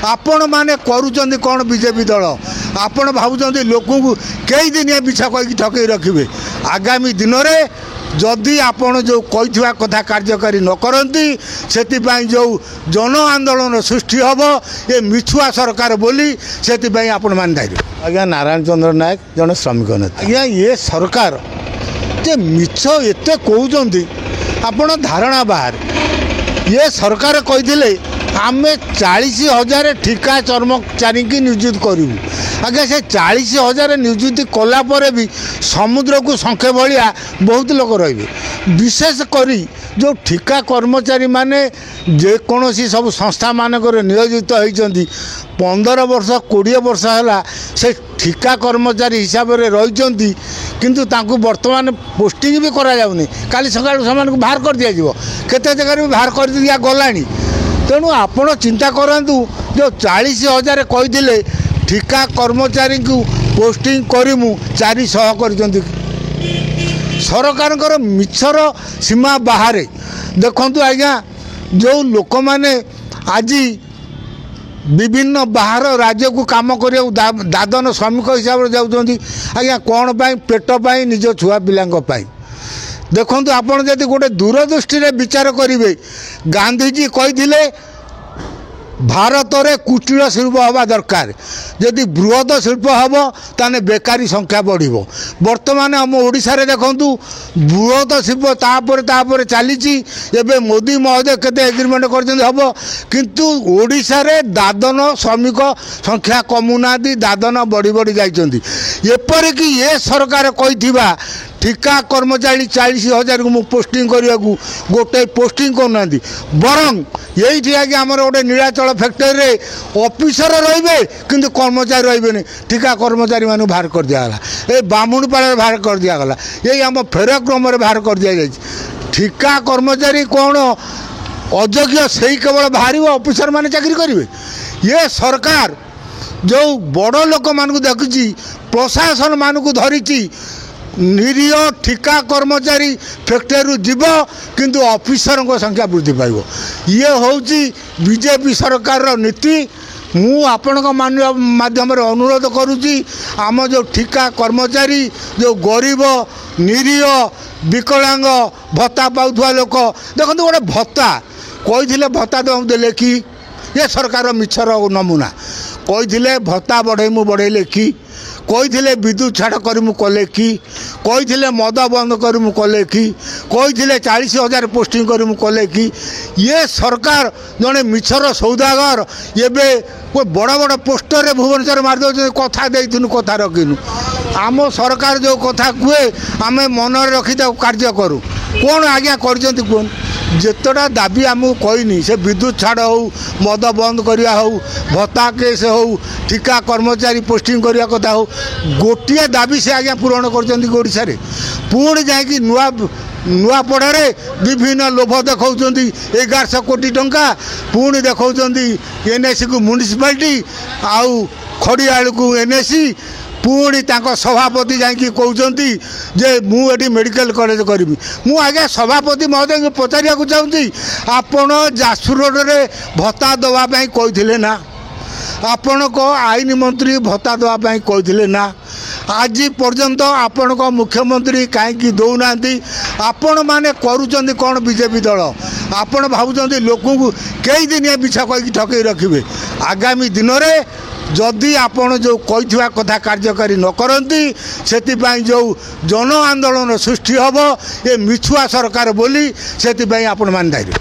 आपण माने करूचंदी कौन बीजेपी दल आपण भावुचंदी लोक कई दिन मिछा कहीकि ठकई रखिए आगामी दिन में जदि आपण जो कही कथा कार्यकारी न करती से जो जन आंदोलन सृष्टि हम ये मिछुआ सरकार बोली से आपण मान दायी आज्ञा नारायण चंद्र नायक जन श्रमिक नेता आज्ञा ये सरकार जे मिछ एत कहते आपण धारणा बाहर ये सरकार कही आम 40,000 ठिका कर्मचारी की नियुक्त करूँ आगे से 40,000 नियुक्ति कलापर भी समुद्र को संख्या भाया बहुत लोग रे विशेषकर जो ठिका कर्मचारी माने जेकोसी सब संस्था मानक नियोजित होती 15 वर्ष 20 वर्ष है से ठिका कर्मचारी हिसाब से रही किंतु तांको वर्तमान पोस्टिंग भी करा जाउनी काली सकाळ से बाहर कर दिया जिवो केते जगह भी बाहर कर दिया गलानी तेणु आपण चिंता करंतु जो 40,000 कही ठिका कर्मचारी को पोस्टिंग करूँ 400 कर सरकार मिछर सीमा बाहर देखु आज्ञा जो लोक मैंने आज विभिन्न बाहर राज्य को काम कर दादन श्रमिक हिसाब से जाऊँगी आज्ञा कौन पाई पेट पाई निज छुआ पिला देखु आपड़ जब गोटे दूरदृष्टि विचार करेंगे गांधीजी कही भारत में कुटीर शिल्प हवा दरकार जदि बृहद शिल्प हम ताने बेकारी संख्या बढ़ बर्तमान आम ओडिशा रे देखंतु बृहद शिल्प तापर चली मोदी महोदय केते एग्रीमेंट कर हम किंतु ओडिशा रे दादन श्रमिक संख्या कमुना दादन बढ़ी बढ़ी जाइछंती एपरिक ये सरकार कही ठिका कर्मचारी 40,000 को पोस्टिंग करने को गोटे पोस्टिंग करना बरं यही आगे आमर गोटे नीलाचल फैक्ट्री ऑफिसर रे किंतु कर्मचारी रे ठिका कर्मचारी मान बाहर कर दिगला ये बामुणपाड़ बाहर कर दिगला यही आम फेरक्रम बाहर कर दि जाए ठिका कर्मचारी कौन अयोग्य से ही केवल बाहर ऑफिसर मान चाकरी करेंगे ये सरकार जो बड़ लोक मान देखुची प्रशासन मान को धरी निरीह ठिका कर्मचारी फैक्ट्री जीव किंतु ऑफिसर संख्या वृद्धि पाइब ये हूँ बीजेपी सरकार नीति मु आपण माध्यम अनुरोध करुच्ची आम जो ठिका कर्मचारी जो गरीब निरीह विकलांग भत्ता पाउथुवा लोक देखो गोटे भत्ता कही भत्ता देले कि ये सरकार मिछर नमूना कही भत्ता बढ़ेले कि कही विद्युत छाड़ करमु कले कि कही मद बंद करमु कले कि कही 40,000 पोस्टिंग करमु कले कि ये सरकार जड़े मिछर सौदागर एबे कोई बड़ बड़ पोस्टर भुवनेश्वर मारिदे कथा देनु कथा रखिनु आम सरकार जो कथा कहे आम मन रखी कार्य करूँ कौन आज्ञा कर जितटा दाबी आमको कहनी से विद्युत छाड़ हो मद बंद करवा हो भत्ता केस हो ठिका कर्मचारी पोस्टिंग करने कथा हो गोटे दाबी से आज्ञा पूरण कर पुणी जाकि नुआ पढ़े विभिन्न लोभ देखा 1100 कोटी टंका पुणी देखा एनएससी को म्युनिसिपालिटी आउ खड़ियाल को एनएससी पुणी सभापति जाकि कहते जे मुझे मेडिकल कॉलेज करी मु आगे सभापति महोदय को पचारिया चाहूँगी आपण जाजपुर रोड रे भत्ता देवाई कही ना आपण को आईन मंत्री भत्ता देवाई कही ना आज पर्यंत आपण को मुख्यमंत्री कहीं दौना आपण मैंने करूचंदी कौन बीजेपी दल आपण भावुचंदी लोक कई दिन मिछा कहीकि ठकई रखिए आगामी दिन में जदि आपण जो कही कथा कार्यकारी न करती से जो जन आंदोलन सृष्टि हम ये मिछुआ सरकार बोली से आपण मान दायी।